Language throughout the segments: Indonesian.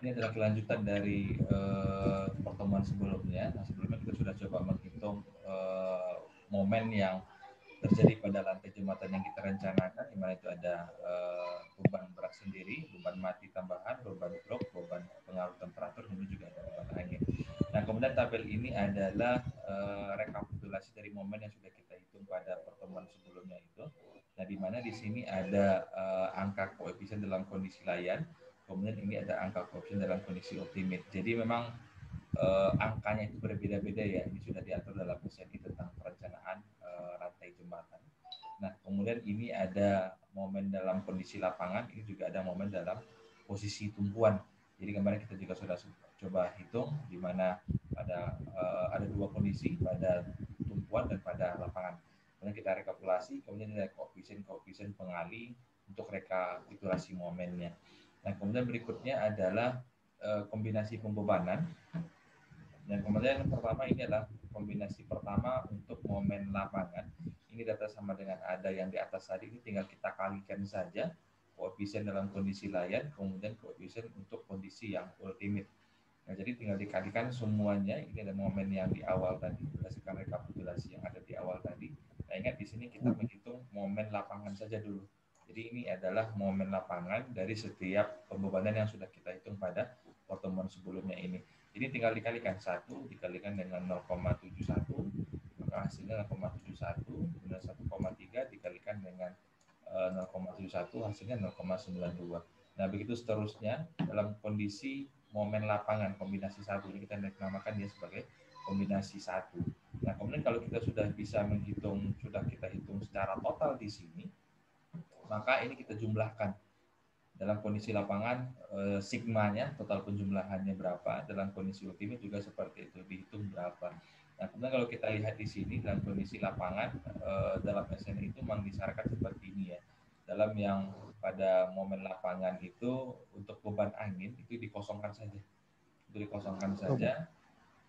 Ini adalah kelanjutan dari pertemuan sebelumnya. Nah, sebelumnya kita sudah coba menghitung momen yang terjadi pada lantai jembatan yang kita rencanakan, di mana itu ada beban berat sendiri, beban mati tambahan, beban drop, beban pengaruh temperatur, dan juga ada beban angin. Nah, kemudian tabel ini adalah rekapitulasi dari momen yang sudah kita hitung pada pertemuan sebelumnya itu. Nah, di mana di sini ada angka koefisien dalam kondisi layan, kemudian ini ada angka koefisien dalam kondisi ultimate. Jadi memang angkanya itu berbeda-beda ya. Ini sudah diatur dalam SNI tentang perencanaan rantai jembatan. Nah, kemudian ini ada momen dalam kondisi lapangan, ini juga ada momen dalam posisi tumpuan. Jadi kemarin kita juga sudah coba hitung di mana ada dua kondisi, pada tumpuan dan pada lapangan. Kemudian kita rekapitulasi, kemudian ada koefisien pengali untuk rekapitulasi momennya. Nah, kemudian berikutnya adalah kombinasi pembebanan. Dan kemudian yang pertama ini adalah kombinasi pertama untuk momen lapangan. Ini data sama dengan ada yang di atas tadi, ini tinggal kita kalikan saja koefisien dalam kondisi layan, kemudian koefisien untuk kondisi yang ultimate. Nah, jadi tinggal dikalikan semuanya. Ini ada momen yang di awal tadi, berdasarkan rekapitulasi yang ada di awal tadi. Nah, ingat di sini kita menghitung momen lapangan saja dulu. Jadi ini adalah momen lapangan dari setiap pembebanan yang sudah kita hitung pada pertemuan sebelumnya ini. Jadi tinggal dikalikan 1 dikalikan dengan 0,71, maka hasilnya 0,71, kemudian 1,3 dikalikan dengan 0,71, hasilnya 0,92. Nah, begitu seterusnya dalam kondisi momen lapangan kombinasi satu, ini kita namakan dia sebagai kombinasi satu. Nah, kemudian kalau kita sudah bisa menghitung, sudah kita hitung secara total di sini, maka ini kita jumlahkan dalam kondisi lapangan sigmanya, total penjumlahannya berapa, dalam kondisi ultimate juga seperti itu, dihitung berapa. Nah, kemudian kalau kita lihat di sini dalam kondisi lapangan dalam SN itu memang disarankan seperti ini ya. Dalam yang pada momen lapangan itu untuk beban angin itu dikosongkan saja. Itu dikosongkan saja.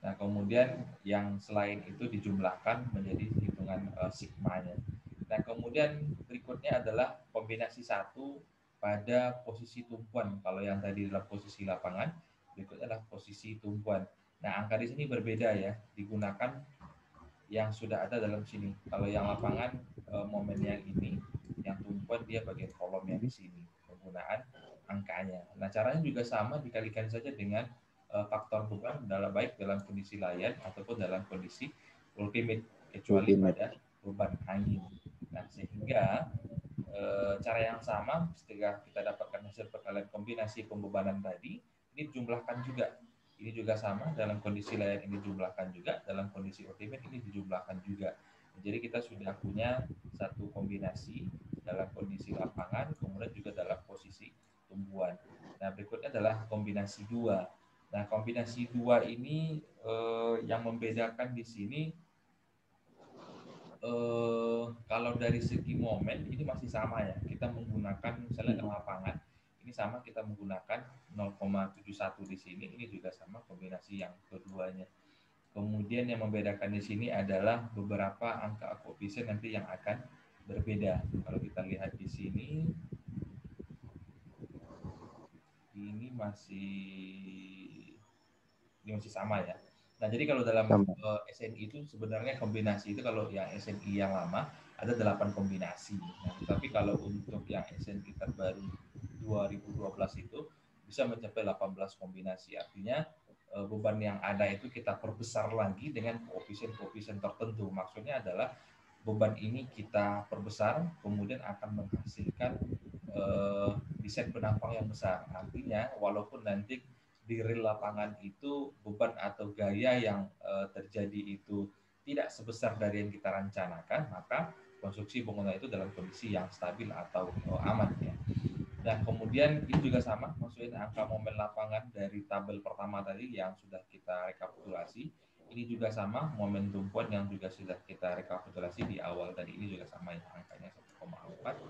Nah, kemudian yang selain itu dijumlahkan menjadi hitungan sigmanya. Nah, kemudian berikutnya adalah kombinasi satu pada posisi tumpuan. Kalau yang tadi adalah posisi lapangan, berikutnya adalah posisi tumpuan. Nah, angka di sini berbeda ya, digunakan yang sudah ada dalam sini. Kalau yang lapangan momen yang ini, yang tumpuan dia bagian kolom yang di sini, penggunaan angkanya. Nah, caranya juga sama, dikalikan saja dengan faktor beban baik dalam kondisi layan ataupun dalam kondisi ultimate, kecuali pada beban angin. Nah, sehingga cara yang sama ketika kita dapatkan hasil perkalian kombinasi pembebanan tadi, ini jumlahkan juga. Ini juga sama, dalam kondisi layan ini dijumlahkan juga, dalam kondisi ultimate ini dijumlahkan juga. Jadi kita sudah punya satu kombinasi dalam kondisi lapangan, kemudian juga dalam posisi tumbuhan. Nah, berikutnya adalah kombinasi dua. Nah, kombinasi dua ini yang membedakan di sini kalau dari segi momen ini masih sama ya. Kita menggunakan misalnya di lapangan ini sama, kita menggunakan 0,71 di sini, ini juga sama kombinasi yang keduanya. Kemudian yang membedakan di sini adalah beberapa angka koefisien nanti yang akan berbeda. Kalau kita lihat di sini ini masih sama ya. Nah, jadi kalau dalam SNI itu sebenarnya kombinasi itu kalau yang SNI yang lama ada 8 kombinasi. Nah, tapi kalau untuk yang SNI terbaru 2012 itu bisa mencapai 18 kombinasi. Artinya beban yang ada itu kita perbesar lagi dengan koefisien-koefisien tertentu. Maksudnya adalah beban ini kita perbesar, kemudian akan menghasilkan desain penampang yang besar. Artinya walaupun nanti di real lapangan itu beban atau gaya yang terjadi itu tidak sebesar dari yang kita rencanakan, maka konstruksi bangunan itu dalam kondisi yang stabil atau aman ya. Dan kemudian itu juga sama, maksudnya angka momen lapangan dari tabel pertama tadi yang sudah kita rekapitulasi, ini juga sama, momen tumpuan yang juga sudah kita rekapitulasi di awal tadi, ini juga sama ya, angkanya 1,4,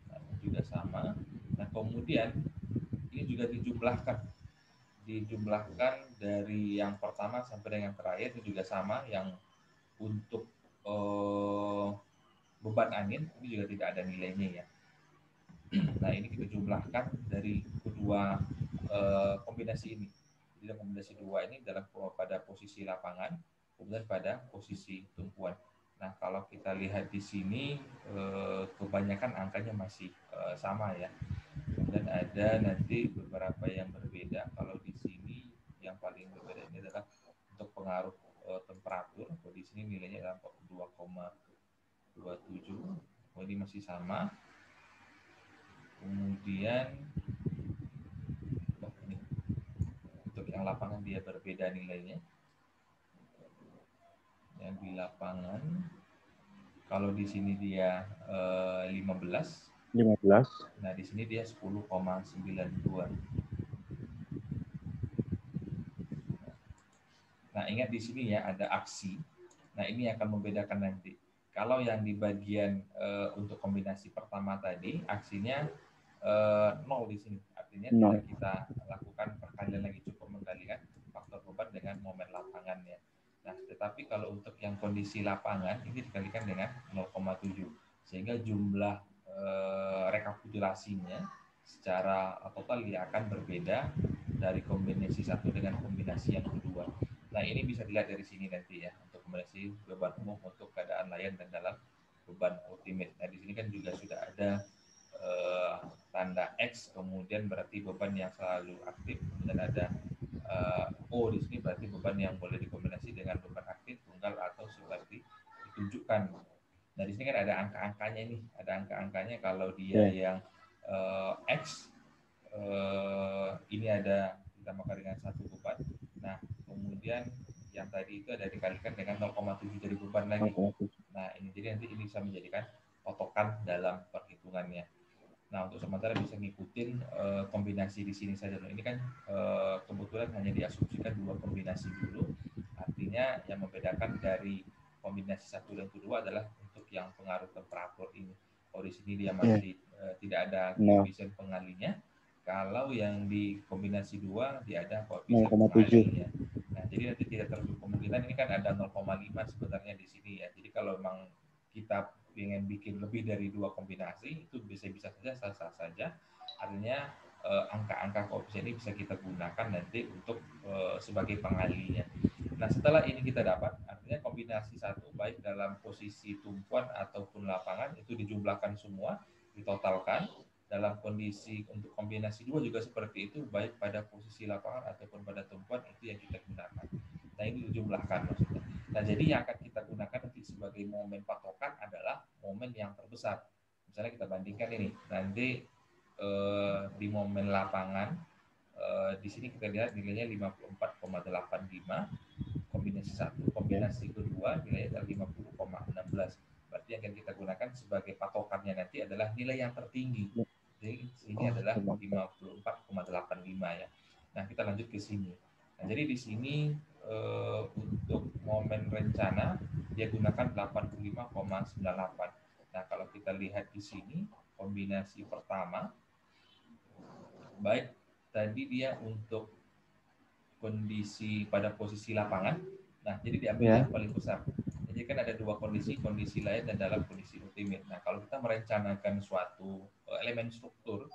nah, juga sama. Nah, kemudian ini juga dijumlahkan dari yang pertama sampai dengan yang terakhir, itu juga sama, yang untuk beban angin ini juga tidak ada nilainya ya. Nah, ini kita jumlahkan dari kedua kombinasi ini. Jadi kombinasi 2 ini pada posisi lapangan, kemudian pada posisi tumpuan. Nah, kalau kita lihat di sini kebanyakan angkanya masih sama ya. Kemudian ada nanti beberapa yang berbeda. Kalau di sini yang paling berbeda ini adalah untuk pengaruh temperatur. Kalau di sini nilainya adalah 2,27. Oh, ini masih sama. Kemudian ini untuk yang lapangan dia berbeda nilainya. Yang di lapangan kalau di sini dia 15. Nah, di sini dia 10,92. Nah, ingat di sini ya ada aksi. Nah, ini akan membedakan nanti. Kalau yang di bagian untuk kombinasi pertama tadi, aksinya 0 di sini. Artinya tidak kita lakukan perkalian lagi, cukup mengkalikan faktor beban dengan momen lapangannya. Nah, tetapi kalau untuk yang kondisi lapangan, ini dikalikan dengan 0,7. Sehingga jumlah rekapitulasinya secara total dia akan berbeda dari kombinasi satu dengan kombinasi yang kedua. Nah, ini bisa dilihat dari sini nanti ya, untuk kombinasi beban umum untuk keadaan layan dan dalam beban ultimate. Nah, di sini kan juga sudah ada tanda X, kemudian berarti beban yang selalu aktif, kemudian ada O di sini berarti beban yang boleh dikombinasi dengan beban aktif, tunggal atau seperti ditunjukkan. Nah, di sini kan ada angka-angkanya nih, ada angka-angkanya kalau dia yang X ini ada ditambahkan dengan satu beban. Nah, kemudian yang tadi itu ada dikalikan dengan 0,7 dari beban lagi. Nah, ini jadi nanti ini bisa menjadikan patokan dalam perhitungannya. Nah, untuk sementara bisa ngikutin kombinasi di sini saja. Ini kan kebetulan hanya diasumsikan 2 kombinasi dulu. Artinya yang membedakan dari kombinasi 1 dan kedua adalah untuk yang pengaruh temperatur ini. Kalau di sini dia masih tidak ada koefisien pengalinya. Kalau yang di kombinasi 2 dia ada koefisien pengalinya. Nah, jadi nanti tidak tertutup kemungkinan ini kan ada 0,5 sebenarnya di sini ya. Jadi kalau memang kita ingin bikin lebih dari 2 kombinasi itu bisa saja sah-sah saja. Artinya angka-angka koefisien ini bisa kita gunakan nanti untuk sebagai pengalinya. Nah, setelah ini kita dapat, artinya kombinasi satu baik dalam posisi tumpuan ataupun lapangan itu dijumlahkan semua, ditotalkan. Dalam kondisi untuk kombinasi 2 juga seperti itu, baik pada posisi lapangan ataupun pada tumpuan itu yang kita gunakan. Nah, ini dijumlahkan maksudnya. Nah, jadi yang akan kita gunakan nanti sebagai momen patokan adalah momen yang terbesar. Misalnya kita bandingkan ini, nanti di momen lapangan, di sini kita lihat nilainya 54,85, kombinasi 1, kombinasi kedua nilainya adalah 50,16. Berarti yang akan kita gunakan sebagai patokannya nanti adalah nilai yang tertinggi. Jadi ini adalah 54,85 ya. Nah, kita lanjut ke sini. Nah, jadi di sini untuk momen rencana dia gunakan 85,98. Nah, kalau kita lihat di sini kombinasi pertama, baik tadi dia untuk kondisi pada posisi lapangan. Nah, jadi diambil yang paling besar. Jadi kan ada 2 kondisi lain dan dalam kondisi ultimate. Nah, kalau kita merencanakan suatu elemen struktur,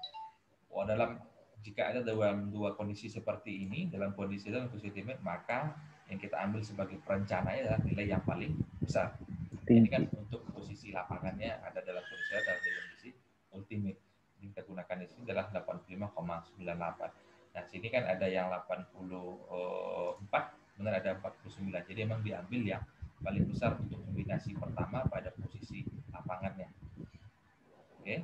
jika ada dalam 2 kondisi seperti ini, dalam kondisi ultimate, maka yang kita ambil sebagai perencananya adalah nilai yang paling besar. Ini kan untuk posisi lapangannya ada dalam kondisi ultimate. Yang kita gunakan di sini adalah 85,98. Nah, sini kan ada yang 84, benar ada 49. Jadi memang diambil yang paling besar untuk kombinasi pertama pada posisi lapangannya. Oke.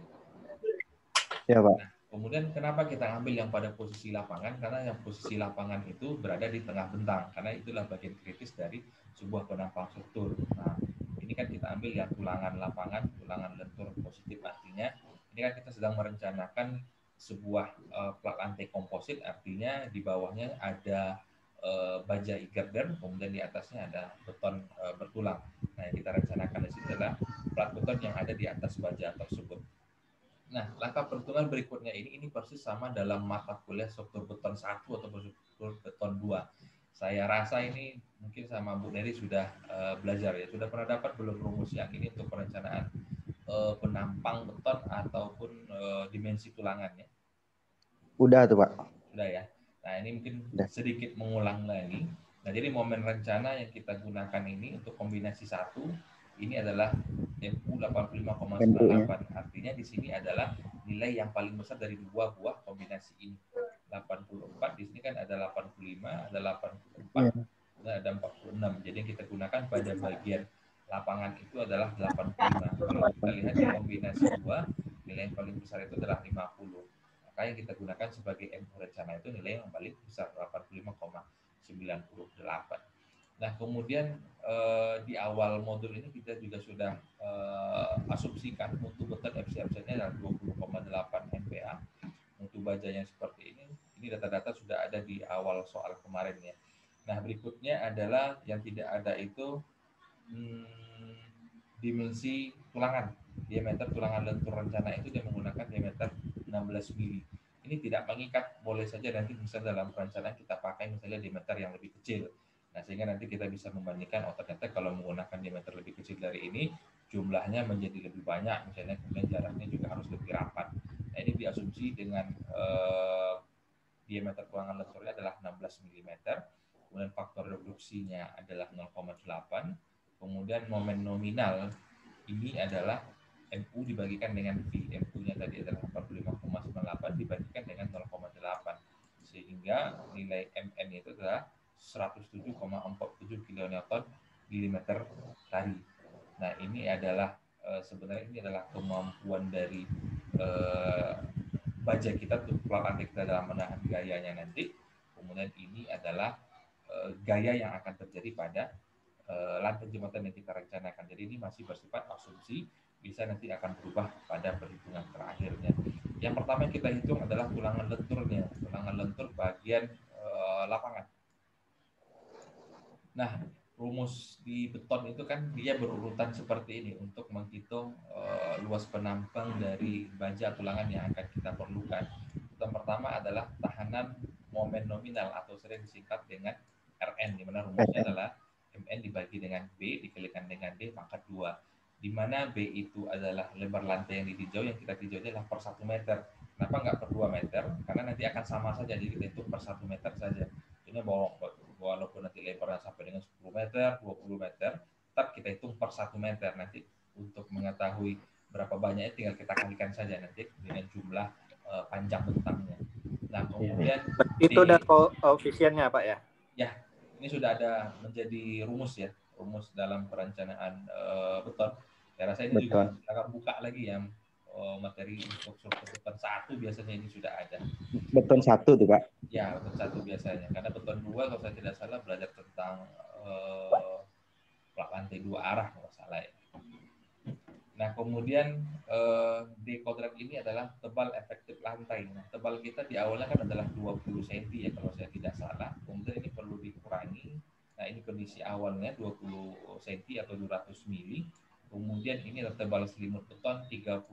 Ya, Pak. Nah, kemudian kenapa kita ambil yang pada posisi lapangan? Karena yang posisi lapangan itu berada di tengah bentang, karena itulah bagian kritis dari sebuah penampang struktur. Nah, ini kan kita ambil yang tulangan lapangan, tulangan lentur positif, artinya ini kan kita sedang merencanakan sebuah plat lantai komposit, artinya di bawahnya ada baja girder, kemudian di atasnya ada beton bertulang. Nah, yang kita rencanakan di sini adalah plat beton yang ada di atas baja tersebut. Nah, langkah perhitungan berikutnya ini persis sama dalam mata kuliah struktur beton 1 atau struktur beton 2. Saya rasa ini mungkin sama Bu Neri sudah belajar ya. Sudah pernah dapat belum rumus yang ini untuk perencanaan penampang beton ataupun dimensi tulangannya? Udah tuh, Pak. Sudah ya. Nah, ini mungkin sedikit mengulang lagi. Nah, jadi momen rencana yang kita gunakan ini untuk kombinasi satu, ini adalah MU 85,98. Artinya di sini adalah nilai yang paling besar dari dua buah kombinasi ini. 84, di sini kan ada 85, ada 84, dan ada 46. Jadi yang kita gunakan pada bagian lapangan itu adalah 85. Kalau kita lihat di kombinasi dua, nilai yang paling besar itu adalah 50. Maka yang kita gunakan sebagai MU rencana itu nilai yang paling besar 85,98. Nah, kemudian di awal modul ini kita juga sudah asumsikan mutu beton FCFC-nya adalah 20,8 MPa. Mutu bajanya seperti ini. Ini data-data sudah ada di awal soal kemarin ya. Nah, berikutnya adalah yang tidak ada itu dimensi tulangan. Diameter tulangan lentur rencana itu dia menggunakan diameter 16 mili. Ini tidak mengikat, boleh saja nanti misalnya dalam perencanaan kita pakai misalnya diameter yang lebih kecil. Nah, sehingga nanti kita bisa membandingkan, oh ternyata kalau menggunakan diameter lebih kecil dari ini, jumlahnya menjadi lebih banyak, misalnya kemudian jaraknya juga harus lebih rapat. Nah, ini diasumsi dengan diameter tulangan lenturnya adalah 16 mm, kemudian faktor reduksinya adalah 0,8, kemudian momen nominal ini adalah MU dibagikan dengan V. MU-nya tadi adalah 45,98 dibagikan dengan 0,8. Sehingga nilai MN itu adalah 107,47 kN milimeter tadi. Nah, ini adalah sebenarnya ini adalah kemampuan dari baja kita untuk lantai kita dalam menahan gayanya nanti. Kemudian ini adalah gaya yang akan terjadi pada lantai jembatan yang kita rencanakan. Jadi ini masih bersifat asumsi, bisa nanti akan berubah pada perhitungan terakhirnya. Yang pertama yang kita hitung adalah tulangan lenturnya, tulangan lentur bagian lapangan. Nah, rumus di beton itu kan dia berurutan seperti ini untuk menghitung luas penampang dari baja tulangan yang akan kita perlukan. Yang pertama adalah tahanan momen nominal atau sering disingkat dengan RN, di mana rumusnya adalah MN dibagi dengan B dikalikan dengan D pangkat 2. Di mana B itu adalah lebar lantai yang ditinjau, yang kita tinjau adalah per 1 meter. Kenapa nggak per 2 meter? Karena nanti akan sama saja, jadi kita hitung per 1 meter saja. Ini walaupun nanti lebarnya sampai dengan 10 meter, 20 meter, tetap kita hitung per 1 meter. Nanti untuk mengetahui berapa banyaknya tinggal kita kalikan saja nanti dengan jumlah panjang bentangnya. Nah, kemudian itu ada koefisiennya Pak ya? Ya, ini sudah ada menjadi rumus ya, rumus dalam perencanaan beton. Saya rasa ini juga akan buka lagi yang materi untuk struktur beton 1 biasanya ini sudah ada. Beton 1 tuh Pak? Ya, beton 1 biasanya. Karena beton 2 kalau saya tidak salah belajar tentang lantai 2 arah kalau salah ya. Nah, kemudian D kodrat ini adalah tebal efektif lantai. Nah, tebal kita di awalnya kan adalah 20 cm ya kalau saya tidak salah. Kemudian ini perlu dikurangi. Nah, ini kondisi awalnya 20 cm atau 200 mili. Kemudian ini tebal selimut beton 35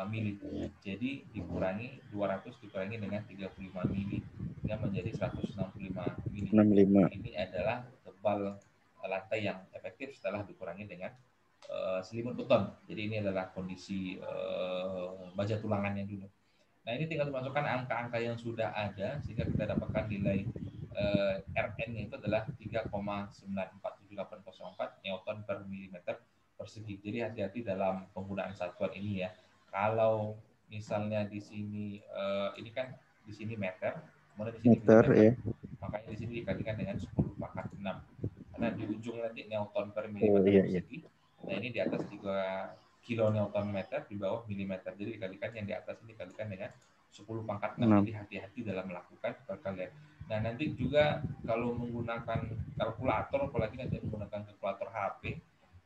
mili. Jadi dikurangi 200 dikurangi dengan 35 mili. Dia menjadi 165 mili. Ini adalah tebal lantai yang efektif setelah dikurangi dengan selimut beton. Jadi ini adalah kondisi baja tulangannya dulu. Nah, ini tinggal dimasukkan angka-angka yang sudah ada sehingga kita dapatkan nilai RN-nya itu adalah 3,947804 Newton per milimeter persegi. Jadi hati-hati dalam penggunaan satuan ini ya. Kalau misalnya di sini ini kan di sini meter, kemudian di sini meter, ya. Makanya di sini dikalikan dengan 10 pangkat 6. Karena di ujung nanti Newton per milimeter persegi. Nah, ini di atas 3 kilonewton meter, di bawah milimeter. Jadi dikalikan yang di atas ini dikalikan dengan 10 pangkat 6. Jadi hati-hati dalam melakukan perkalian. Nah, nanti juga kalau menggunakan kalkulator, apalagi nanti menggunakan kalkulator HP,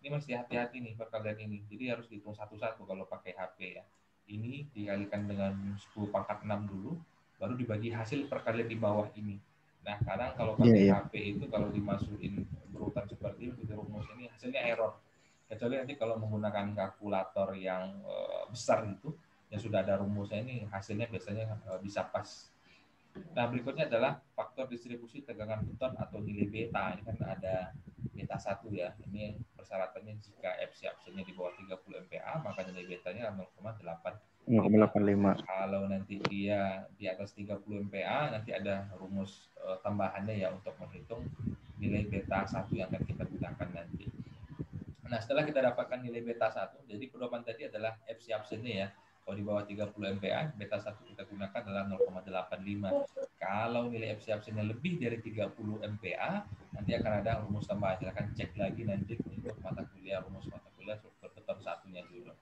ini mesti hati-hati nih perkalian ini. Jadi harus dihitung satu-satu kalau pakai HP ya. Ini dikalikan dengan 10 pangkat 6 dulu, baru dibagi hasil perkalian di bawah ini. Nah, kadang kalau pakai HP itu kalau dimasukin berurutan seperti itu, rumus ini hasilnya error. Kecuali nanti kalau menggunakan kalkulator yang besar gitu, yang sudah ada rumusnya, ini hasilnya biasanya bisa pas. Nah, berikutnya adalah faktor distribusi tegangan beton atau nilai beta. Ini kan ada beta 1 ya. Ini persyaratannya jika FC-nya di bawah 30 MPa, maka nilai betanya 0,8 0,85. Kalau nanti dia di atas 30 MPa, nanti ada rumus tambahannya ya untuk menghitung nilai beta 1 yang akan kita gunakan nanti. Nah, setelah kita dapatkan nilai beta 1, jadi pedoman tadi adalah FC absennya ya. Kalau di bawah 30 MPa, beta 1 kita gunakan adalah 0,85. Kalau nilai FC absennya lebih dari 30 MPa, nanti akan ada rumus tambahan. Silahkan cek lagi nanti untuk mata kuliah, rumus mata kuliah struktur beton satunya dulu.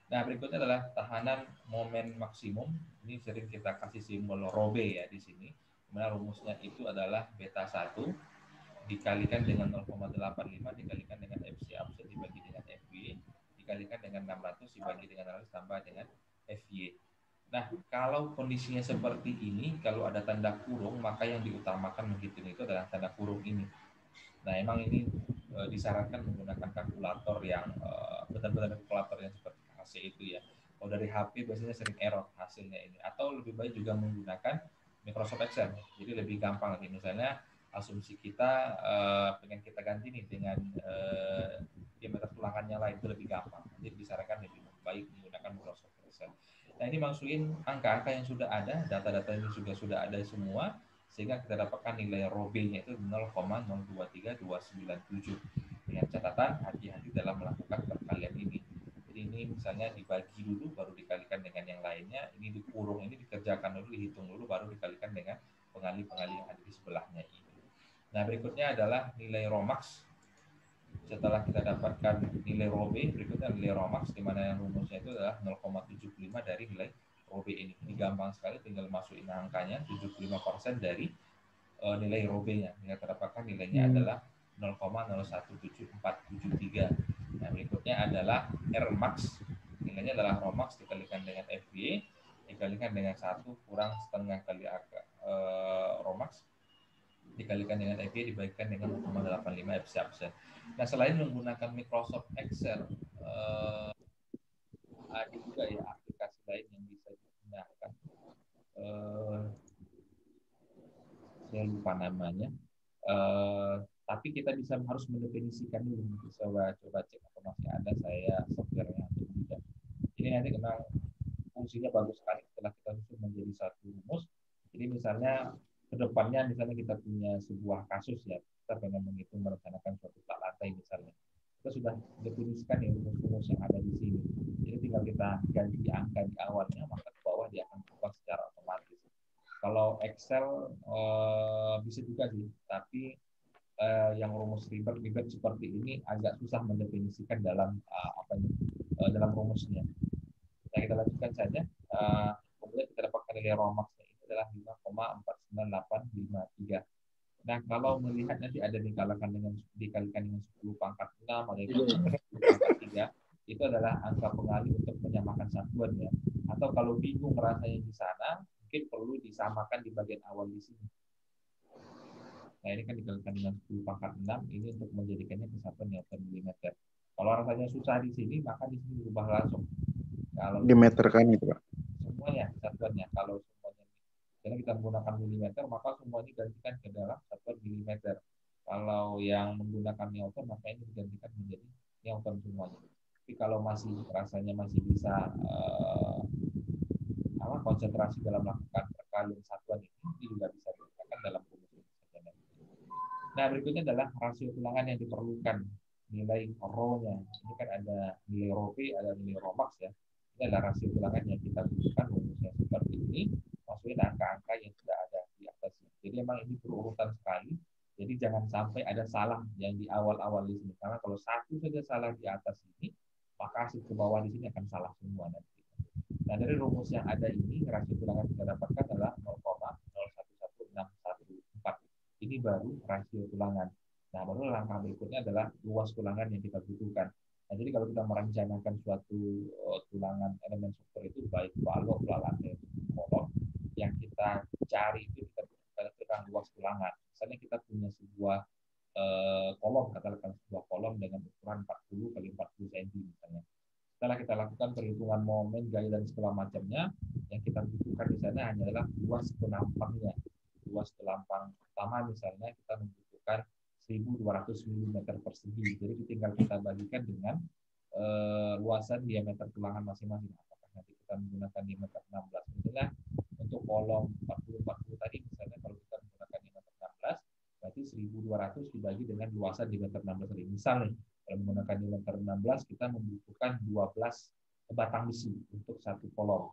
Nah, berikutnya adalah tahanan momen maksimum. Ini sering kita kasih simbol Robe ya di sini. Dimana rumusnya itu adalah beta 1 dikalikan dengan 0,85 dikalikan dengan FC absen dibagi dengan FY dikalikan dengan 600 dibagi dengan 100 tambah dengan FY. Nah, kalau kondisinya seperti ini, kalau ada tanda kurung, maka yang diutamakan menghitung itu adalah tanda kurung ini. Nah, emang ini disarankan menggunakan kalkulator yang benar-benar kalkulator yang seperti HC itu ya. Kalau dari HP biasanya sering error hasilnya ini. Atau lebih baik juga menggunakan Microsoft Excel. Jadi lebih gampang lagi. Misalnya asumsi kita pengen kita ganti nih dengan diameter tulangannya lain, itu lebih gampang. Jadi disarankan lebih baik menggunakan Microsoft Excel. Nah, ini masukin angka-angka yang sudah ada, data-data ini juga sudah ada semua, sehingga kita dapatkan nilai ROB-nya itu 0,023297. Dengan catatan hati-hati dalam melakukan perkalian ini. Jadi ini misalnya dibagi dulu, baru dikalikan dengan yang lainnya. Ini dikurung, ini dikerjakan dulu, dihitung dulu, baru dikalikan dengan pengali-pengali yang ada di sebelahnya ini. Nah, berikutnya adalah nilai Romax. Setelah kita dapatkan nilai ROB, berikutnya nilai Romax, di mana yang rumusnya itu adalah 0,75 dari nilai ROB ini. Ini gampang sekali, tinggal masukin angkanya, 75% dari nilai ROB-nya. Kita dapatkan nilainya adalah 0,017473. Nah, berikutnya adalah Rmax. Nilainya adalah Romax dikalikan dengan FY, dikalikan dengan 1 kurang setengah kali Romax, dikalikan dengan FY dibagikan dengan 0,85 FC absen. Nah, selain menggunakan Microsoft Excel, ada juga ya aplikasi lain yang bisa digunakan. Saya lupa namanya. Tapi kita harus mendefinisikan dulu. Coba cek apa masih ada saya software-nya atau tidak. Ini nanti memang fungsinya bagus sekali setelah kita susun menjadi satu rumus. Jadi misalnya kedepannya misalnya kita punya sebuah kasus ya, kita pengen menghitung merencanakan suatu tak lantai misalnya, kita sudah definisikan ya rumus-rumus yang ada di sini. Jadi tinggal kita ganti angka di awalnya, maka di bawah dia akan berubah secara otomatis. Kalau Excel bisa juga sih, tapi yang rumus ribet seperti ini agak susah mendefinisikan dalam dalam rumusnya. Nah, kita lanjutkan saja. Kemudian kita dapatkan nilai Romax-nya itu adalah 5,49853. Nah, kalau melihat nanti ada dikalikan dengan 10 pangkat 6 atau 10 pangkat 3, itu adalah angka pengali untuk menyamakan satuan ya. Atau kalau bingung rasanya di sana, mungkin perlu disamakan di bagian awal di sini. Nah, ini kan dikalikan dengan 10 pangkat 6, ini untuk menjadikannya kesatuan Newton milimeter. Kalau rasanya susah di sini, maka di sini berubah langsung. Kalau dimeterkan itu Pak. Semuanya satuannya. Kalau semuanya karena kita menggunakan milimeter, maka semuanya digantikan ke dalam satuan milimeter. Kalau yang menggunakan Newton, maka ini digantikan menjadi Newton semuanya. Tapi kalau masih rasanya masih bisa konsentrasi dalam melakukan perkalian satuan ini juga bisa digunakan dalam rumus ini. Nah, berikutnya adalah rasio tulangan yang diperlukan, nilai rho-nya. Ini kan ada nilai rho P, ada nilai rho max ya. Ini adalah rasio tulangan yang kita butuhkan rumusnya seperti ini, masukin angka-angka yang sudah ada di atasnya. Jadi memang ini berurutan sekali. Jadi jangan sampai ada salah yang di awal-awal di sini. Karena kalau satu saja salah di atas ini, maka hasil ke bawah di sini akan salah semua nanti. Nah, dari rumus yang ada ini, rasio tulangan kita dapatkan adalah 0,011614. Ini baru rasio tulangan. Nah, baru langkah berikutnya adalah luas tulangan yang kita butuhkan. Nah, jadi kalau kita merencanakan suatu tulangan elemen struktur itu baik balok, lantai, kolom, yang kita cari itu kita butuhkan luas tulangan. Misalnya kita punya sebuah kolom, katakan sebuah kolom dengan ukuran 40 kali 40 cm misalnya. Setelah kita lakukan perhitungan momen, gaya, dan segala macamnya, yang kita butuhkan di sana hanyalah luas penampangnya. Luas pelampang pertama misalnya kita membutuhkan 1200 mm persegi. Jadi tinggal kita bagikan dengan luasan diameter tulangan masing-masing. Apakah nanti kita menggunakan diameter 16. Misalnya untuk kolom 40-40 tadi, misalnya kalau kita menggunakan diameter 16, berarti 1200 dibagi dengan luasan diameter 16 tadi. Misal nih, kalau menggunakan diameter 16, kita membutuhkan 12 batang besi untuk satu kolom.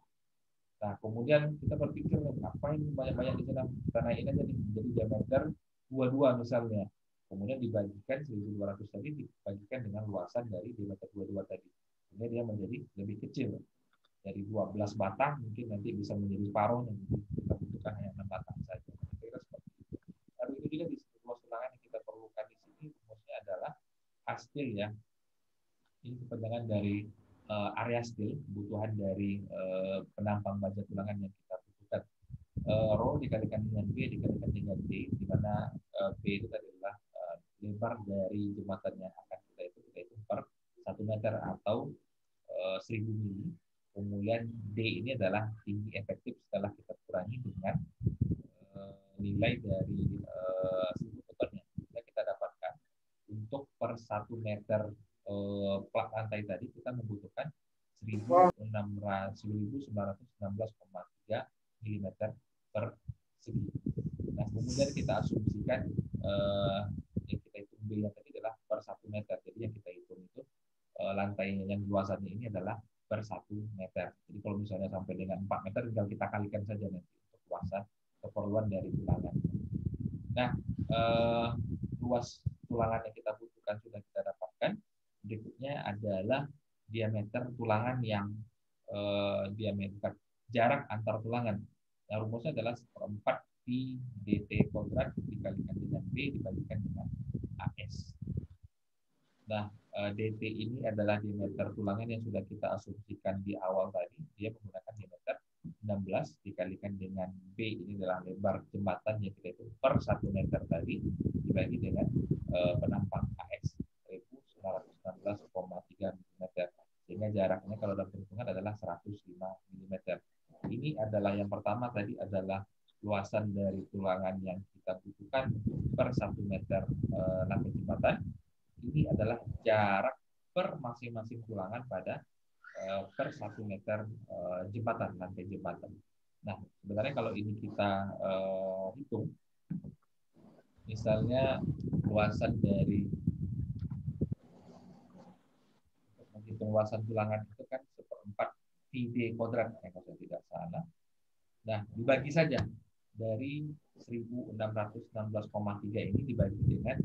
Nah, kemudian kita berpikir, apa ini banyak-banyak di sana? Kita naikin aja nih, menjadi diameter 22 misalnya. Kemudian dibagikan 1200 tadi, dibagikan dengan luasan dari diameter 22 tadi. Sehingga dia menjadi lebih kecil. Dari 12 batang, mungkin nanti bisa menjadi paruh, yang kita butuhkan hanya 6 batang saja. Kira-kira seperti itu. Lalu itu juga di sebuah tulangan yang kita perlukan di sini, rumusnya adalah astil ya. Ini kepanjangan dari area steel, kebutuhan dari penampang baja tulangan yang kita butuhkan. Rho dikalikan dengan B dikalikan dengan D, di mana B itu adalah lebar dari jembatan yang akan kita hitung per 1 meter atau 1000 mili. Kemudian D ini adalah tinggi efektif setelah kita kurangi dengan nilai dari 1000 newtonnya. Kita dapatkan untuk per 1 meter plak lantai tadi kita membutuhkan 1916,3 mm per segi. Nah, kemudian kita asumsikan yang kita hitung B-nya tadi adalah per 1 meter. Jadi yang kita hitung itu lantainya yang luasannya ini adalah per 1 meter. Jadi kalau misalnya sampai dengan 4 meter, tinggal kita kalikan saja nanti untuk luasan keperluan dari tulangan. Nah, luas tulangan yang kita butuhkan sudah kita dapatkan. Berikutnya adalah diameter tulangan yang diameter jarak antar tulangan. Nah, rumusnya adalah 1/4 pi dt kuadrat dikalikan dengan B dibagikan dengan AS. Nah, dt ini adalah diameter tulangan yang sudah kita asumsikan di awal tadi. Dia menggunakan diameter 16 dikalikan dengan B, ini adalah lebar jembatan yang kita itu per 1 meter tadi dibagi dengan penampang AS 1916,3 mm. Sehingga jaraknya kalau dalam perhitungan adalah 105 mm. Ini adalah yang pertama tadi adalah luasan dari tulangan yang kita butuhkan per 1 meter lantai jembatan. Ini adalah jarak per masing-masing tulangan pada per 1 meter jembatan, lantai jembatan. Nah, sebenarnya kalau ini kita hitung, misalnya luasan dari menghitung luasan tulangan itu kan 1/4 pi d kuadrat, kalau saya tidak salah. Nah, dibagi saja dari 1616,3 ini dibagi dengan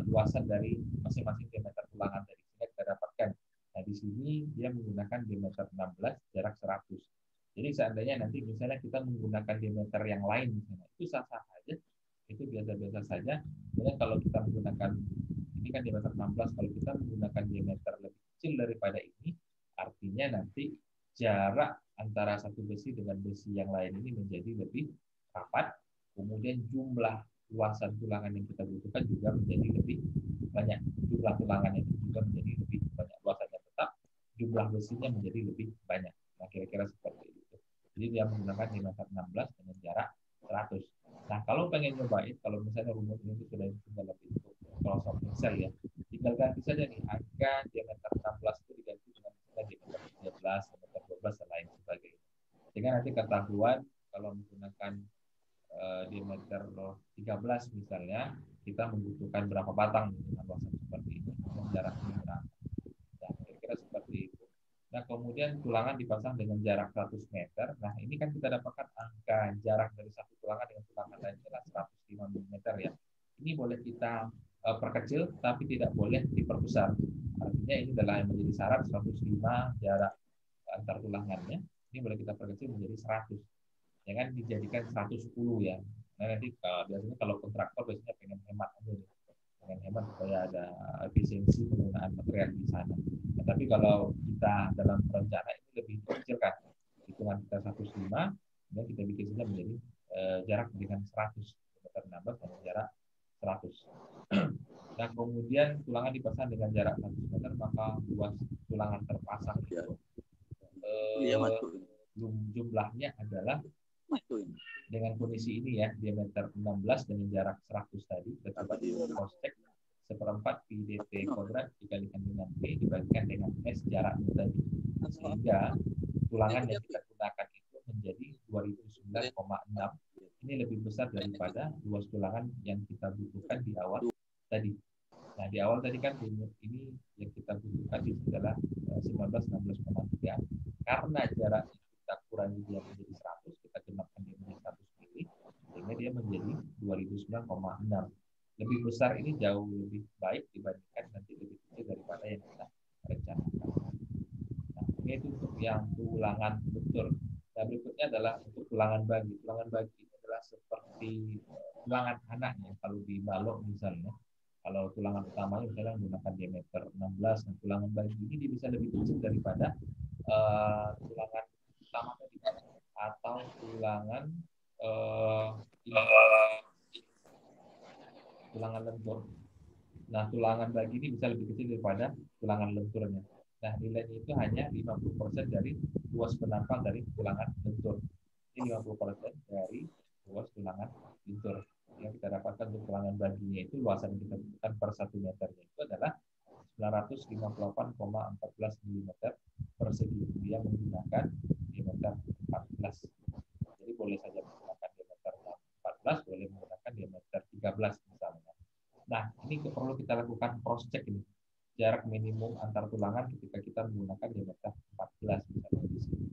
luasan dari masing-masing diameter tulangan dari sini kita dapatkan. Nah, di sini dia menggunakan diameter 16, jarak 100. Jadi seandainya nanti misalnya kita menggunakan diameter yang lain, misalnya, itu sah-sah saja, itu biasa-biasa saja. Kemudian kalau kita menggunakan, ini kan diameter 16, kalau kita menggunakan diameter lebih kecil daripada ini, artinya nanti jarak antara satu besi dengan besi yang lain ini menjadi lebih rapat, kemudian jumlah luasan tulangan yang kita butuhkan juga menjadi lebih banyak. Jumlah tulangan itu juga menjadi lebih banyak, luasannya tetap, jumlah besinya menjadi lebih banyak. Nah, kira-kira seperti itu. Jadi dia menggunakan diameter 16 dengan jarak 100. Nah, kalau pengen nyobain, kalau misalnya rumus ini sudah tinggal lebih untuk Microsoft Excel ya, tinggal ganti saja nih angka diameter 16 itu diganti dengan diameter 13, diameter 12 dan lain sebagainya. Sehingga nanti ketahuan kalau menggunakan diameter 13 misalnya, kita membutuhkan berapa batang dengan luasan seperti ini, dan jaraknya berapa. Nah, kira-kira seperti itu. Nah, kemudian tulangan dipasang dengan jarak 100 meter. Nah, ini kan kita dapatkan angka jarak dari satu tulangan dengan tulangan lain adalah 105 mm ya. Ini boleh kita perkecil, tapi tidak boleh diperbesar. Artinya ini adalah yang menjadi syarat 105 jarak antar tulangannya. Ini boleh kita perkecil menjadi 100. Jangan dijadikan 110 ya. Nah, nanti biasanya kalau kontraktor biasanya pengen hemat aja nih. Pengen hemat supaya ada efisiensi penggunaan material di sana. Nah, tapi kalau kita dalam perencanaan ini lebih dikecilkan. Hitungan kita 105, dan kita bikin saja menjadi jarak dengan 100 meter 16 dan jarak 100. Nah, kemudian tulangan dipasang dengan jarak 100 meter, maka luas tulangan terpasang itu jumlahnya adalah dengan kondisi ini ya, diameter 16 dengan jarak 100 tadi, kita coba cross check 1/4 pi dt kuadrat dikalikan dengan B dibagikan dengan S jaraknya tadi. Sehingga tulangan yang kita gunakan itu menjadi 2009,6. Ini lebih besar daripada luas tulangan yang kita butuhkan di awal tadi. Nah, di awal tadi kan rumus ini yang kita butuhkan itu adalah 1916,3. Karena jarak kita kurangi dia menjadi 100, kita genapkan dia menjadi 100 mili, sehingga dia menjadi 2009,6. Lebih besar ini jauh lebih baik dibandingkan nanti lebih kecil daripada yang kita rencanakan. Nah, ini itu untuk yang tulangan bentur. Nah, berikutnya adalah untuk tulangan bagi. Tulangan bagi ini adalah seperti tulangan anaknya. Kalau di balok misalnya, kalau tulangan utamanya misalnya menggunakan diameter 16, dan tulangan bagi ini bisa lebih kecil daripada tulangan utama tadi, atau tulangan tulangan lentur. Nah, tulangan bagi ini bisa lebih kecil daripada tulangan lenturnya. Nah, nilainya itu hanya 50% dari luas penampang dari tulangan lentur. Ini 50% dari luas tulangan lentur. Yang kita dapatkan untuk tulangan baginya itu luasan yang kita butuhkan per 1 meternya itu adalah 958,14 mm persegi. Dia menggunakan diameter 14. Jadi boleh saja menggunakan diameter 14, boleh menggunakan diameter 13 misalnya. Nah, ini perlu kita lakukan cross check ini. Jarak minimum antar tulangan ketika kita menggunakan diameter 14 misalnya di sini.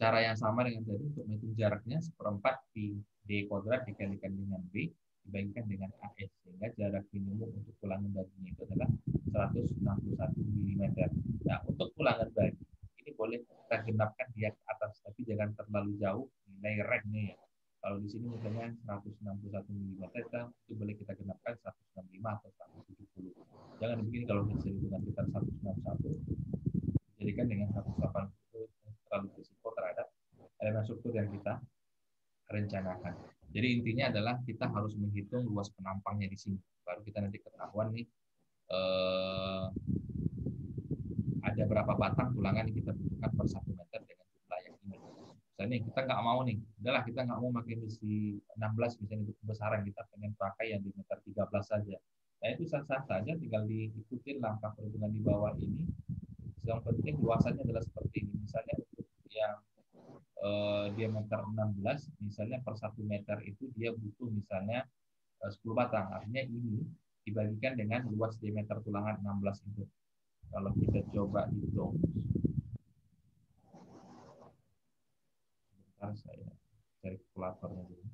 Cara yang sama dengan tadi untuk menghitung jaraknya, seperempat di D kuadrat dikalikan dengan B dibandingkan dengan AS, sehingga jarak minimum untuk tulangan baginya itu adalah 161 mm. Nah, untuk tulangan bagi ini boleh kita genapkan di atas, tapi jangan terlalu jauh nilai reg-nya ya. Kalau di sini misalnya 161 mm, itu boleh kita genapkan 165 atau 170. Jangan begini, kalau hasil hitungan kita 161, jadikan dengan 180 terlalu berisiko terhadap elemen struktur yang kita rencanakan. Jadi intinya adalah kita harus menghitung luas penampangnya di sini. Baru kita nanti ketahuan nih ada berapa batang tulangan yang kita butuhkan per 1 meter dengan jumlah yang ini. Misalnya kita nggak mau nih, udahlah kita nggak mau pakai misi 16 misalnya untuk kebesaran, kita pengen pakai yang di meter 13 saja. Nah, itu sah-sah saja, tinggal diikuti langkah perhitungan di bawah ini. Yang penting luasannya adalah seperti ini. Misalnya untuk yang diameter 16, misalnya per 1 meter itu dia butuh misalnya 10 batang. Artinya ini dibagikan dengan luas diameter tulangan 16 itu. Kalau kita coba hitung, sebentar saya cari kalkulatornya dulu.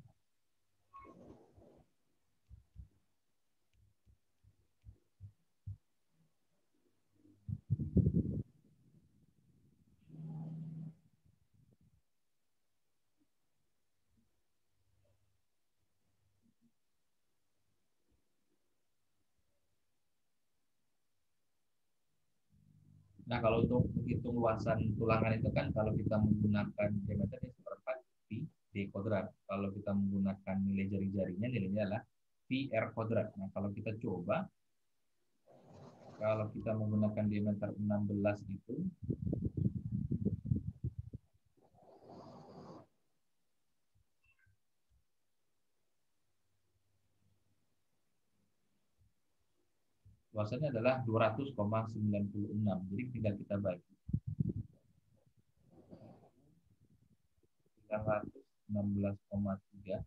Nah, kalau untuk menghitung luasan tulangan itu kan kalau kita menggunakan diameter seperempat pi d kuadrat. Kalau kita menggunakan nilai jari-jarinya, nilainya adalah pi r kuadrat. Nah, kalau kita coba, kalau kita menggunakan diameter 16 itu, luasannya adalah 200,96. Jadi tinggal kita bagi. 316,3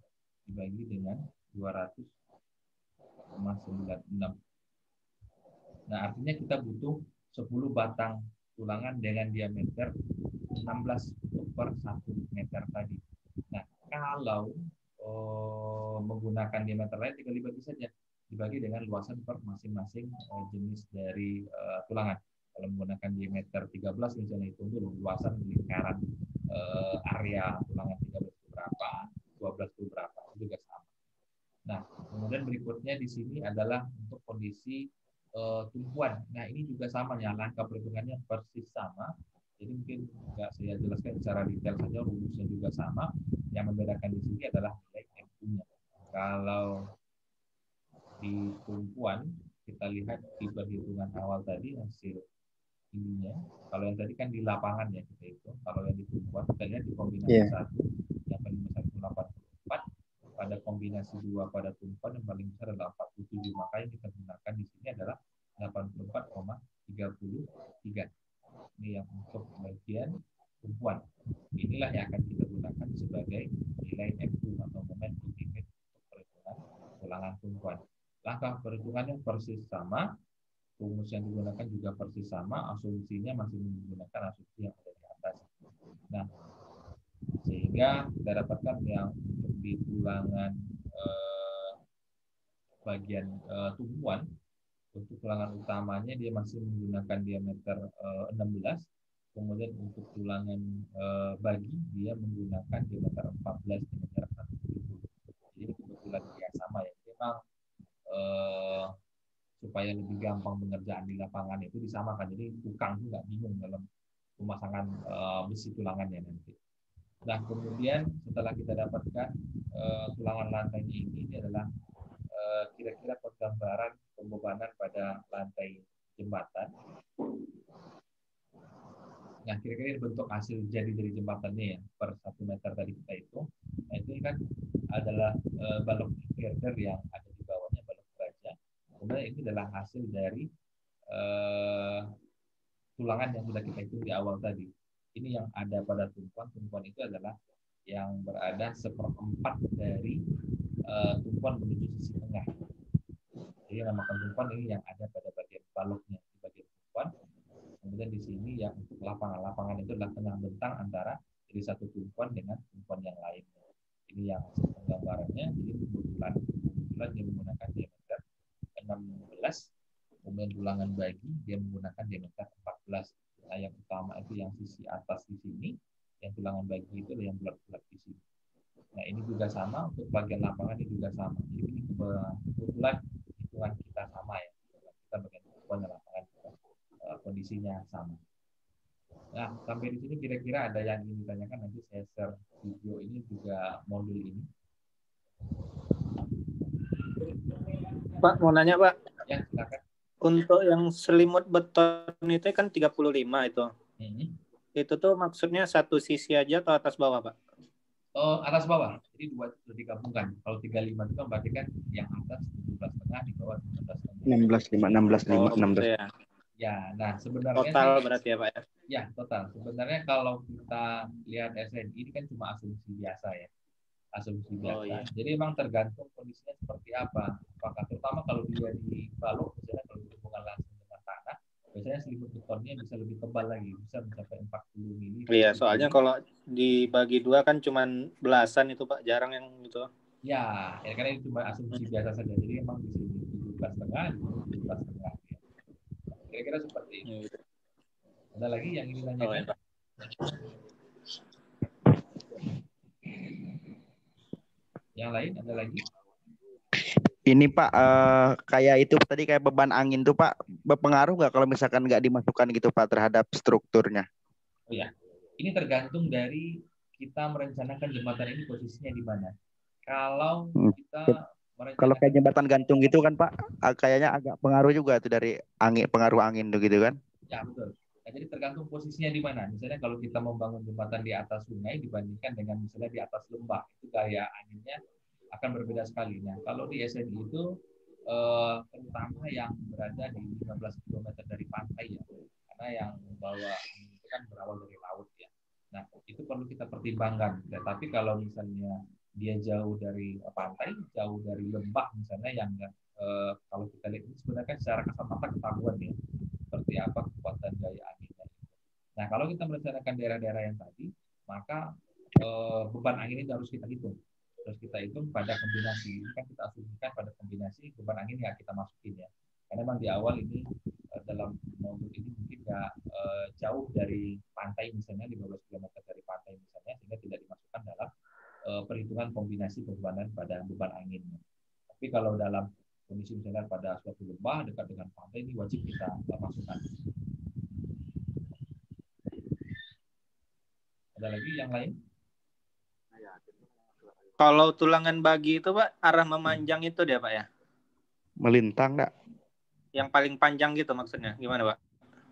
dibagi dengan 200,96. Nah, artinya kita butuh 10 batang tulangan dengan diameter 16 per 1 meter tadi. Nah, kalau menggunakan diameter lain tinggal dibagi saja. Dibagi dengan luasan per masing-masing jenis dari tulangan. Kalau menggunakan diameter 13 misalnya itu dulu luasan lingkaran area tulangan 13 itu berapa, 12 itu berapa, itu juga sama. Nah, kemudian berikutnya di sini adalah untuk kondisi tumpuan. Nah, ini juga sama ya, langkah perhitungannya persis sama. Jadi mungkin nggak saya jelaskan secara detail saja, rumusnya juga sama. Yang membedakan di sini adalah nilai MU-nya. Kalau di tumpuan, kita lihat di perhitungan awal tadi hasil ininya. Kalau yang tadi kan di lapangan ya kita itu. Kalau yang di tumpuan kita lihat di kombinasi 1 yang paling besar itu 84, pada kombinasi 2 pada tumpuan yang paling besar adalah 47. Maka yang kita gunakan di sini adalah 84,33. Ini yang untuk bagian tumpuan. Inilah yang akan kita gunakan sebagai nilai M2 atau moment ultimate untuk perhitungan ulangan tumpuan. Langkah perhitungannya persis sama, rumus yang digunakan juga persis sama, asumsinya masih menggunakan asumsi yang ada di atas. Nah, sehingga kita dapatkan yang untuk di ulangan bagian tumpuan, untuk ulangan utamanya dia masih menggunakan diameter 16, kemudian untuk ulangan bagi dia menggunakan diameter 14 diameter 1,70. Jadi kebetulan dia sama ya. Memang supaya lebih gampang pengerjaan di lapangan itu disamakan. Jadi tukang itu nggak bingung dalam pemasangan besi tulangannya nanti. Nah, kemudian setelah kita dapatkan tulangan lantainya ini adalah kira-kira penggambaran pembebanan pada lantai jembatan. Nah, kira-kira bentuk hasil jadi dari jembatannya ya, per 1 meter tadi kita itu. Nah, itu kan adalah balok girder yang ada di bawahnya, balok baja. Kemudian ini adalah hasil dari tulangan yang sudah kita hitung di awal tadi. Ini yang ada pada tumpuan. Tumpuan itu adalah yang berada 1/4 dari tumpuan menuju sisi tengah. Jadi namakan tumpuan ini yang ada pada bagian baloknya, di bagian tumpuan. Kemudian di sini yang untuk lapangan. Lapangan itu adalah tengah bentang antara dari satu tumpuan dengan tumpuan yang lain. Ini yang penggambarannya. Jadi kebetulan dia menggunakan diameter 16. Kemudian ulangan bagi dia menggunakan diameter 14. Nah, yang utama itu yang sisi atas di sini, yang tulangan bagi itu adalah yang bulat-bulat di sini. Nah, ini juga sama untuk bagian lapangan ini juga sama. Jadi ini kebetulan hitungan kita sama ya. Kita bagian tumpuan dan lapangan kondisinya sama. Nah, sampai di sini kira-kira ada yang ingin ditanyakan, nanti saya share video ini juga modul ini. Pak, mau nanya Pak. Ya, silakan. Untuk yang selimut beton itu kan 35 itu. Itu tuh maksudnya satu sisi aja atau atas bawah, Pak? Atas bawah. Jadi dua itu digabungkan. Kalau 35 itu kan berarti kan yang atas 17,5, di bawah 16,5. 16,5. Ya. Ya, nah sebenarnya total berarti ya, Pak ya? Ya, total. Sebenarnya kalau kita lihat SNI ini kan cuma asumsi biasa ya. Asumsi biasa. Iya. Jadi memang tergantung kondisinya seperti apa. Apakah terutama kalau dia di balok, misalnya kalau berhubungan langsung dengan tanah, biasanya selimut betonnya bisa lebih tebal lagi, bisa mencapai 40 mili. Iya, soalnya kalau dibagi dua kan cuma belasan itu Pak, jarang yang gitu. Ya, karena itu cuma asumsi biasa saja. Jadi memang di sini 17,5, di sini 17,5. Kira-kira seperti itu. Ada lagi yang ingin ditanyakan? Pak. Yang lain ada lagi? Ini Pak, kayak itu tadi kayak beban angin tuh Pak, berpengaruh nggak kalau misalkan nggak dimasukkan gitu Pak terhadap strukturnya? Oh ya, ini tergantung dari kita merencanakan jembatan ini posisinya di mana. Kalau kita kalau kayak jembatan gantung gitu kan Pak, kayaknya agak pengaruh juga tuh dari angin, pengaruh angin tuh gitu kan? Ya betul. Nah, jadi tergantung posisinya di mana. Misalnya kalau kita membangun jembatan di atas sungai dibandingkan dengan misalnya di atas lembah, itu gaya anginnya akan berbeda sekali. Nah, kalau di SNI itu terutama yang berada di 15 km dari pantai ya, karena yang membawa angin itu kan berawal dari laut ya. Nah, itu perlu kita pertimbangkan. Ya, tapi kalau misalnya dia jauh dari pantai, jauh dari lembah misalnya yang kalau kita lihat ini sebenarnya secara kasat mata ketahuan ya seperti apa kekuatan gaya anginnya. Nah, kalau kita merencanakan daerah-daerah yang tadi, maka beban angin itu harus kita hitung. Terus kita hitung pada kombinasi. Ini kan kita asumsikan pada kombinasi beban angin yang kita masukin ya. Karena memang di awal ini dalam modul ini mungkin nggak jauh dari pantai misalnya 15 km dari pantai misalnya, sehingga tidak dimasukkan dalam perhitungan kombinasi bebanan pada beban anginnya. Tapi kalau dalam kondisi misalnya pada suatu lembah dekat dengan pantai, ini wajib kita masukkan. Ada lagi yang lain? Kalau tulangan bagi itu Pak, arah memanjang itu dia Pak ya? Melintang nggak? Yang paling panjang gitu maksudnya, gimana Pak?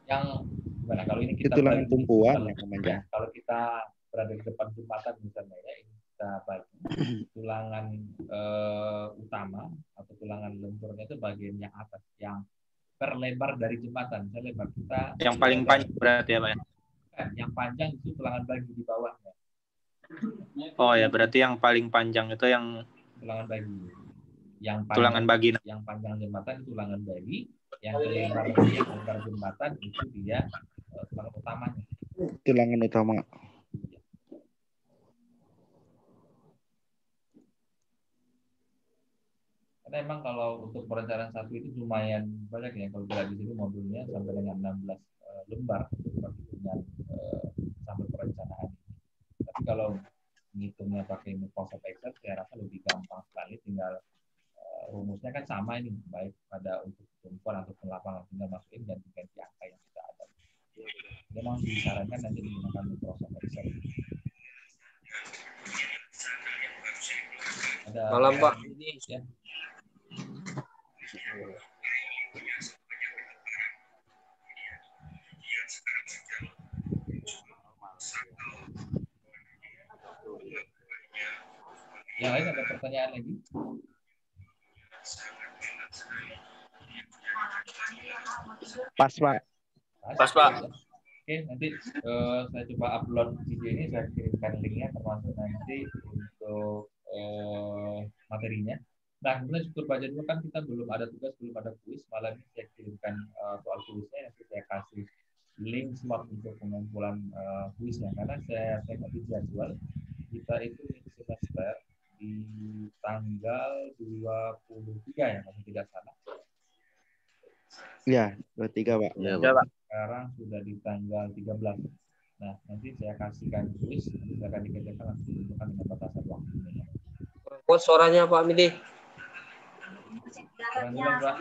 Yang gimana? Kalau ini kita tulangan tumpuan yang memanjang. Kalau kita berada di depan jembatan misalnya ya, ini kita bagi tulangan utama atau tulangan lenturnya itu bagian yang atas, yang per lebar dari jembatan. Misalnya lebar kita yang paling panjang berarti ya Pak ya? Yang panjang itu tulangan bagi di bawahnya. Oh ya, berarti yang paling panjang itu yang tulangan bagi. Yang panjang, tulangan bagi. Yang panjang jembatan itu tulangan bagi, yang lebar jembatan itu dia tulangan utamanya. Tulangan utama. Karena emang kalau untuk perencanaan satu itu lumayan banyak ya. Kalau kita di sini modulnya sampai dengan 16 lembar dengan sampai perencanaan. Tapi kalau ngitungnya pakai Microsoft Excel, saya rasa lebih gampang sekali. Tinggal rumusnya kan sama ini, baik pada untuk tumpuan atau lapangan, tinggal masukin dan ganti angka yang sudah ada. Memang disarankan nanti menggunakan Microsoft Excel. Ada malam Pak. Ini ya. Yang lain ada pertanyaan lagi? Pas Pak. Pas Pak. Oke, nanti saya coba upload video ini, saya kirimkan linknya termasuk nanti untuk materinya. Nah, kemudian struktur baca dulu kan kita belum ada tugas, belum ada kuis. Malam ini saya kirimkan soal kuisnya, nanti saya kasih link slot untuk pengumpulan kuisnya. Karena saya tengok di jadwal, kita itu semester di tanggal 23 ya, kalau tidak salah. Ya, 23 Pak. Ya, Pak. Sekarang sudah di tanggal 13. Nah, nanti saya kasihkan kuis, nanti saya akan dikerjakan langsung tentukan dengan batasan waktunya. Kuat suaranya Pak Midi. Pak.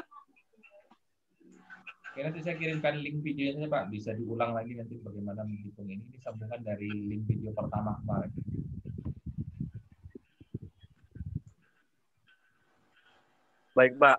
Oke, nanti saya kirimkan link videonya Pak, bisa diulang lagi nanti bagaimana menghitung ini. Ini sambungan dari link video pertama kemarin. Baik Pak.